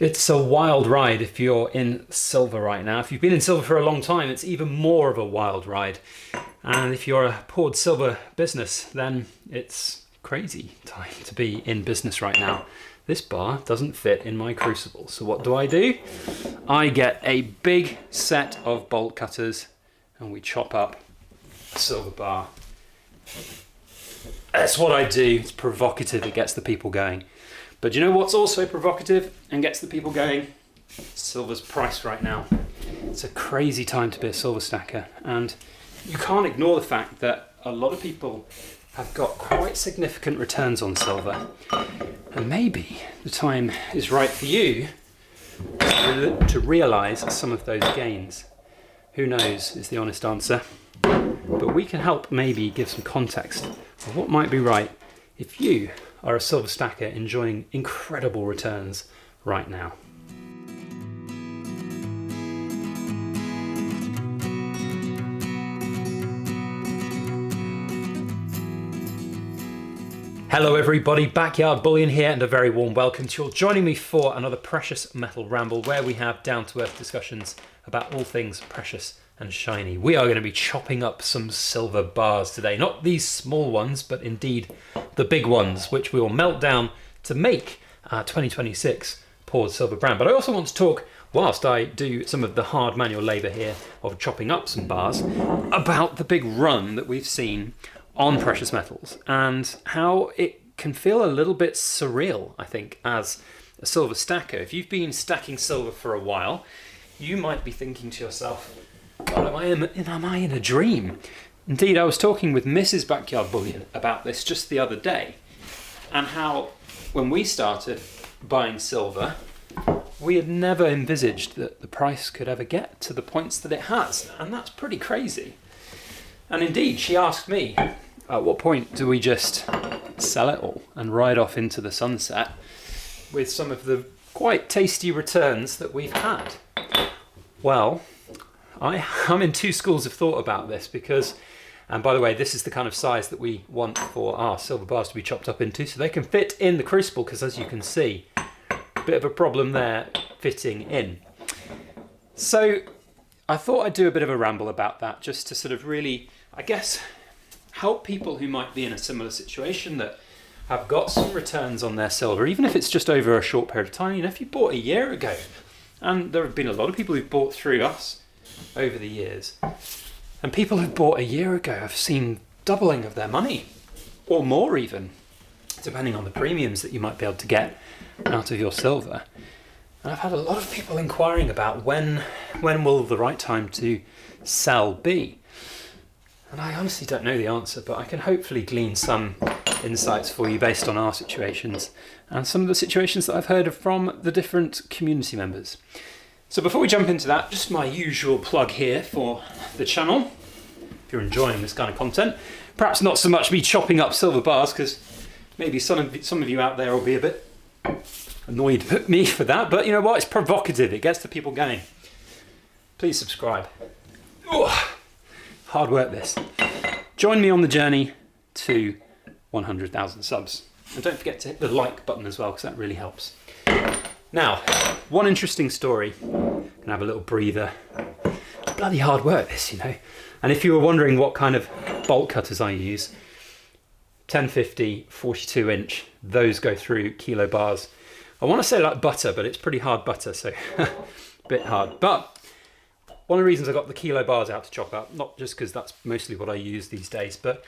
It's a wild ride if you're in silver right now. If you've been in silver for a long time, it's even more of a wild ride. And if you're a poured silver business, then it's crazy time to be in business right now. This bar doesn't fit in my crucible. So what do? I get a big set of bolt cutters and we chop up a silver bar. That's what I do. It's provocative. It gets the people going. But you know what's also provocative and gets the people going? Silver's price right now. It's a crazy time to be a silver stacker, and you can't ignore the fact that a lot of people have got quite significant returns on silver. And maybe the time is right for you to realise some of those gains. Who knows is the honest answer. But we can help maybe give some context of what might be right if you are a silver stacker enjoying incredible returns right now. Hello everybody, Backyard Bullion here, and a very warm welcome to you all joining me for another precious metal ramble where we have down-to-earth discussions about all things precious and shiny. We are going to be chopping up some silver bars today, not these small ones, but indeed the big ones, which we will melt down to make our 2026 poured silver brand. But I also want to talk, whilst I do some of the hard manual labour here of chopping up some bars, about the big run that we've seen on precious metals and how it can feel a little bit surreal, I think, as a silver stacker. If you've been stacking silver for a while, you might be thinking to yourself, God, am I in a dream? Indeed, I was talking with Mrs. Backyard Bullion about this just the other day, and how when we started buying silver, we had never envisaged that the price could ever get to the points that it has, and that's pretty crazy. And indeed, she asked me, at what point do we just sell it all and ride off into the sunset with some of the quite tasty returns that we've had? Well, I'm in two schools of thought about this because, and by the way, this is the kind of size that we want for our silver bars to be chopped up into, so they can fit in the crucible, because as you can see, a bit of a problem there fitting in. So I thought I'd do a bit of a ramble about that, just to sort of really, I guess, help people who might be in a similar situation that have got some returns on their silver, even if it's just over a short period of time. You know, if you bought a year ago, and there have been a lot of people who've bought through us over the years, and people who've bought a year ago have seen doubling of their money, or more even, depending on the premiums that you might be able to get out of your silver. And I've had a lot of people inquiring about when will the right time to sell be? And I honestly don't know the answer, but I can hopefully glean some insights for you based on our situations and some of the situations that I've heard of from the different community members. So before we jump into that, just my usual plug here for the channel. If you're enjoying this kind of content, perhaps not so much me chopping up silver bars, because maybe some of you out there will be a bit annoyed at me for that, but you know what? It's provocative. It gets the people going. Please subscribe. Ooh, hard work this. Join me on the journey to 100,000 subs. And don't forget to hit the like button as well, because that really helps. Now, one interesting story. Can have a little breather. It's bloody hard work this, you know. And if you were wondering what kind of bolt cutters I use, 1050, 42 inch, those go through kilo bars. I want to say like butter, but it's pretty hard butter, so a bit hard. But one of the reasons I got the kilo bars out to chop up, not just because that's mostly what I use these days, but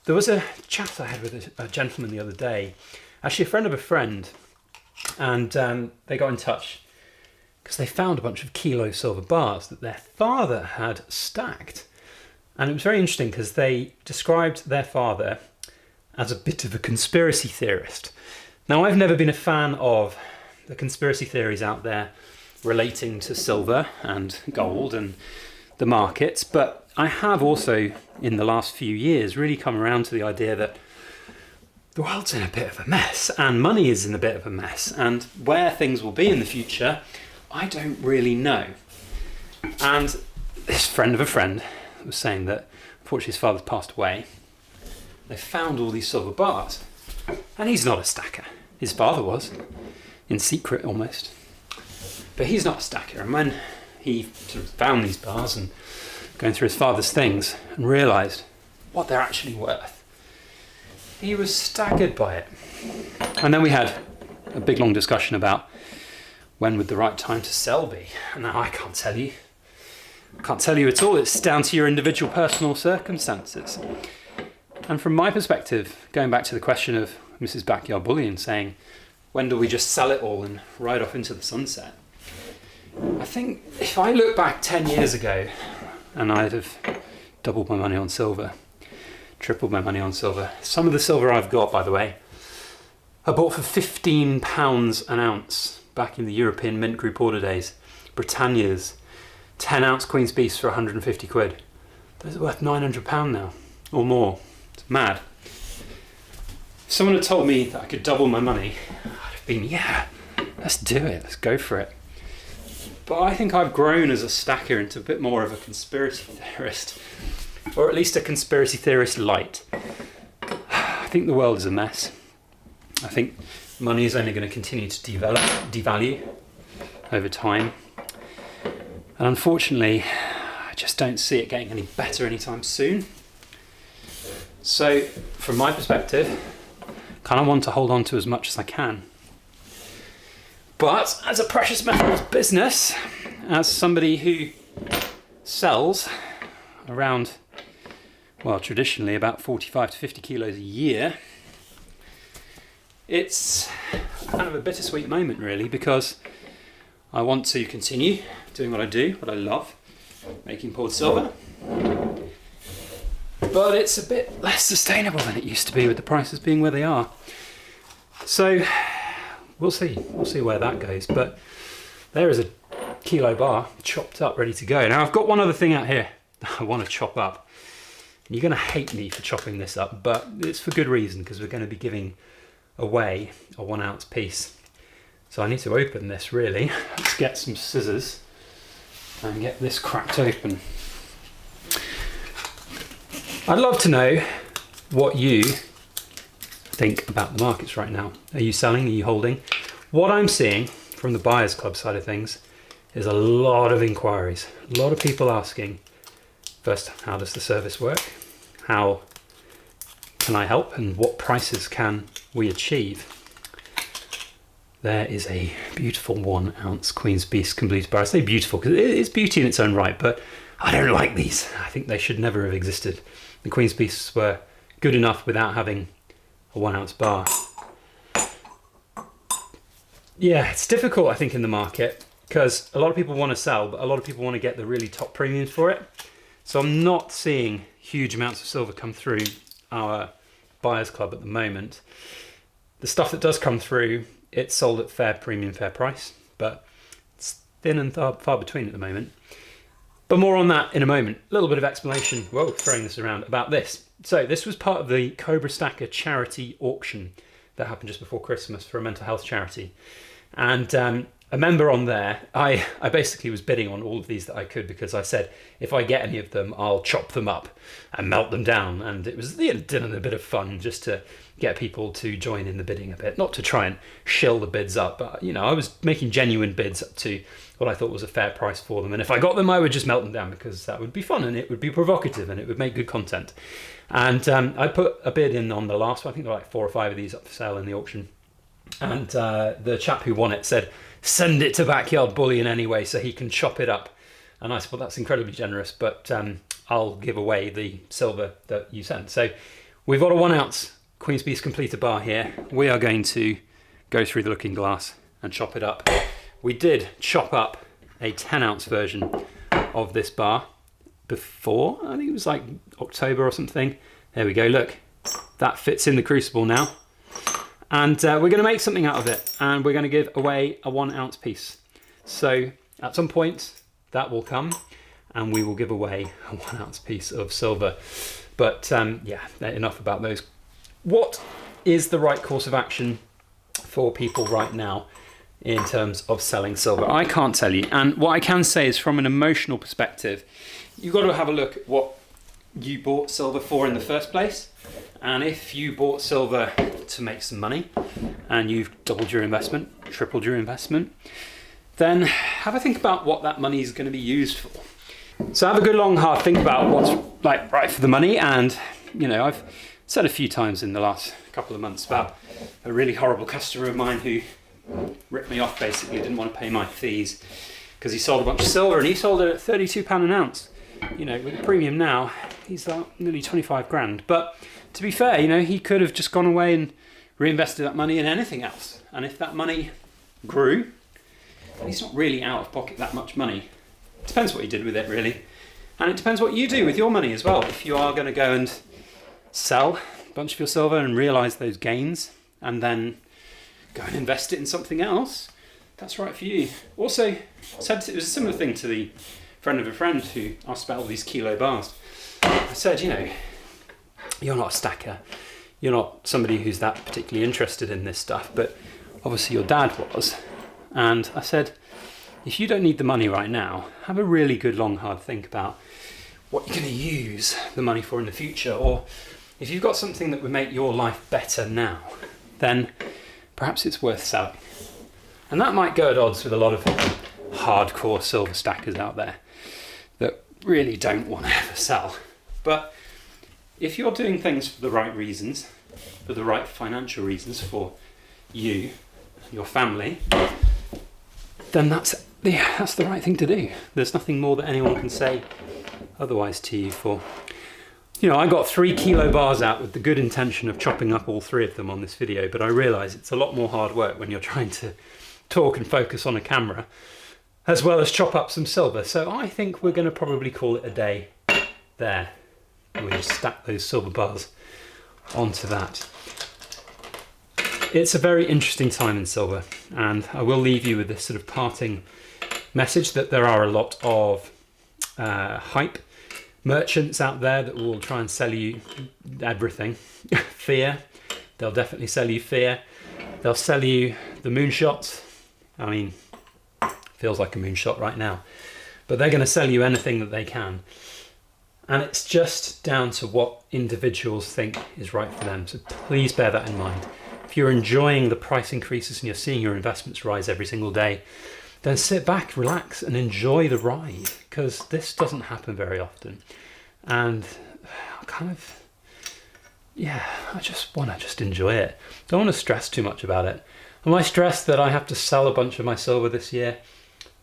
there was a chat I had with a gentleman the other day, actually a friend of a friend, and they got in touch because they found a bunch of kilo silver bars that their father had stacked. And it was very interesting because they described their father as a bit of a conspiracy theorist. Now, I've never been a fan of the conspiracy theories out there relating to silver and gold and the markets, but I have also, in the last few years, really come around to the idea that the world's in a bit of a mess and money is in a bit of a mess, and where things will be in the future, I don't really know. And this friend of a friend was saying that unfortunately his father's passed away. They found all these silver bars, and he's not a stacker. His father was, in secret almost. But he's not a stacker, and when he sort of found these bars and going through his father's things and realised what they're actually worth, he was staggered by it. And then we had a big long discussion about when would the right time to sell be. And now I can't tell you. I can't tell you at all. It's down to your individual personal circumstances. And from my perspective, going back to the question of Mrs. Backyard Bullion saying, when do we just sell it all and ride off into the sunset? I think if I look back 10 years ago, and I'd have doubled my money on silver, tripled my money on silver. Some of the silver I've got, by the way, I bought for £15 an ounce back in the European Mint Group order days. Britannia's 10 ounce Queen's Beast for 150 quid. Those are worth £900 now, or more. It's mad. If someone had told me that I could double my money, I'd have been, yeah, let's do it, let's go for it. But I think I've grown as a stacker into a bit more of a conspiracy theorist, or at least a conspiracy theorist light. I think the world is a mess. I think money is only going to continue to devalue over time. And unfortunately, I just don't see it getting any better anytime soon. So, from my perspective, kind of want to hold on to as much as I can. But as a precious metals business, as somebody who sells around, well, traditionally about 45 to 50 kilos a year, it's kind of a bittersweet moment really, because I want to continue doing what I do, what I love, making poured silver. But it's a bit less sustainable than it used to be with the prices being where they are. So we'll see where that goes. But there is a kilo bar chopped up, ready to go. Now I've got one other thing out here that I want to chop up. And you're going to hate me for chopping this up, but it's for good reason, because we're going to be giving away a 1 ounce piece. So I need to open this really. Let's get some scissors and get this cracked open. I'd love to know what you think about the markets right now. Are you selling? Are you holding? What I'm seeing from the Buyers Club side of things is a lot of inquiries. A lot of people asking, first, how does the service work? How can I help? And what prices can we achieve? There is a beautiful 1 ounce Queen's Beast completed bar. I say beautiful because it is beauty in its own right, but I don't like these. I think they should never have existed. The Queen's Beasts were good enough without having a 1 ounce bar. Yeah, it's difficult, I think, in the market because a lot of people want to sell, but a lot of people want to get the really top premiums for it. So I'm not seeing huge amounts of silver come through our Buyers Club at the moment. The stuff that does come through, it's sold at fair premium, fair price, but it's thin and far between at the moment. But more on that in a moment. A little bit of explanation, whoa, throwing this around, about this. So this was part of the Cobra Stacker charity auction that happened just before Christmas for a mental health charity. And a member on there, I basically was bidding on all of these that I could, because I said, if I get any of them, I'll chop them up and melt them down. And it was a bit of fun just to get people to join in the bidding a bit, not to try and shill the bids up, but I was making genuine bids up to what I thought was a fair price for them. And if I got them, I would just melt them down, because that would be fun and it would be provocative and it would make good content. And I put a bid in on the last one. I think there were like 4 or 5 of these up for sale in the auction. And the chap who won it said, send it to Backyard Bullion anyway so he can chop it up. And I said, well, that's incredibly generous, but I'll give away the silver that you sent. So we've got a 1 ounce Queen's Beast completed bar here. We are going to go through the looking glass and chop it up. We did chop up a 10 ounce version of this bar before, I think it was like October or something. There we go, look, that fits in the crucible now. And we're going to make something out of it, and we're going to give away a 1 ounce piece. So at some point that will come and we will give away a 1 ounce piece of silver. But yeah, enough about those. What is the right course of action for people right now in terms of selling silver? I can't tell you. And what I can say is, from an emotional perspective, you've got to have a look at what you bought silver for in the first place. And if you bought silver to make some money and you've doubled your investment, tripled your investment, then have a think about what that money is going to be used for. So have a good long hard think about what's like right for the money. And I've said a few times in the last couple of months about a really horrible customer of mine who ripped me off, basically didn't want to pay my fees because he sold a bunch of silver, and he sold it at £32 an ounce. With the premium now, he's like nearly 25 grand. But to be fair, he could have just gone away and reinvested that money in anything else. And if that money grew, he's not really out of pocket that much money. It depends what he did with it, really. And it depends what you do with your money as well. If you are going to go and sell a bunch of your silver and realise those gains and then go and invest it in something else, that's right for you. Also, said it was a similar thing to the friend of a friend who asked about all these kilo bars. I said, you're not a stacker. You're not somebody who's that particularly interested in this stuff, but obviously your dad was. And I said, if you don't need the money right now, have a really good long hard think about what you're going to use the money for in the future. Or if you've got something that would make your life better now, then perhaps it's worth selling. And that might go at odds with a lot of hardcore silver stackers out there that really don't want to ever sell. But if you're doing things for the right reasons, for the right financial reasons for you and your family, then that's the right thing to do. There's nothing more that anyone can say otherwise to you for. I got 3 kilo bars out with the good intention of chopping up all 3 of them on this video, but I realise it's a lot more hard work when you're trying to talk and focus on a camera, as well as chop up some silver. So I think we're going to probably call it a day there. We just stack those silver bars onto that. It's a very interesting time in silver, and I will leave you with this sort of parting message that there are a lot of hype merchants out there that will try and sell you everything. Fear. They'll definitely sell you fear. They'll sell you the moonshots. I mean, feels like a moonshot right now. But they're going to sell you anything that they can. And it's just down to what individuals think is right for them. So please bear that in mind. If you're enjoying the price increases and you're seeing your investments rise every single day, then sit back, relax, and enjoy the ride, because this doesn't happen very often. And I just want to enjoy it. Don't want to stress too much about it. Am I stressed that I have to sell a bunch of my silver this year?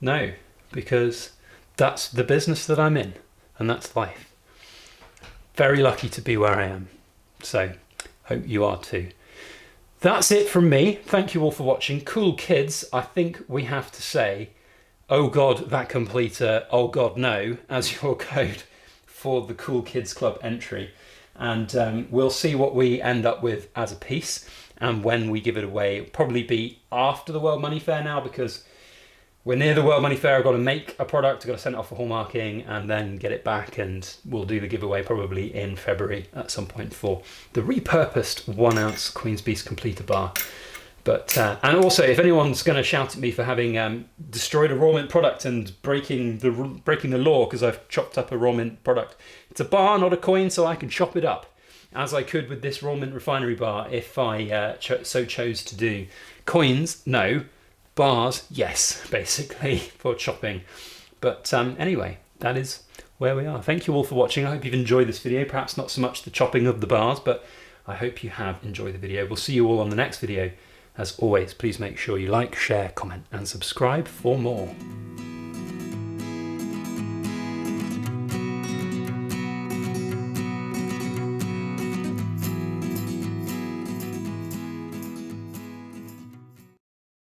No, because that's the business that I'm in, and that's life. Very lucky to be where I am. So, hope you are too. That's it from me. Thank you all for watching. Cool kids, I think we have to say, oh God, that completer, oh God, no, as your code for the Cool Kids Club entry. And we'll see what we end up with as a piece and when we give it away. It'll probably be after the World Money Fair now, because we're near the World Money Fair. I've got to make a product, I've got to send it off for hallmarking and then get it back, and we'll do the giveaway probably in February at some point for the repurposed 1 ounce Queen's Beast completer bar. But and also, if anyone's going to shout at me for having destroyed a raw mint product and breaking the law because I've chopped up a raw mint product, it's a bar, not a coin, so I can chop it up as I could with this raw mint refinery bar if I so chose to do. Coins, no. Bars, yes, basically, for chopping. But anyway, that is where we are. Thank you all for watching. I hope you've enjoyed this video. Perhaps not so much the chopping of the bars, but I hope you have enjoyed the video. We'll see you all on the next video. As always, please make sure you like, share, comment, and subscribe for more.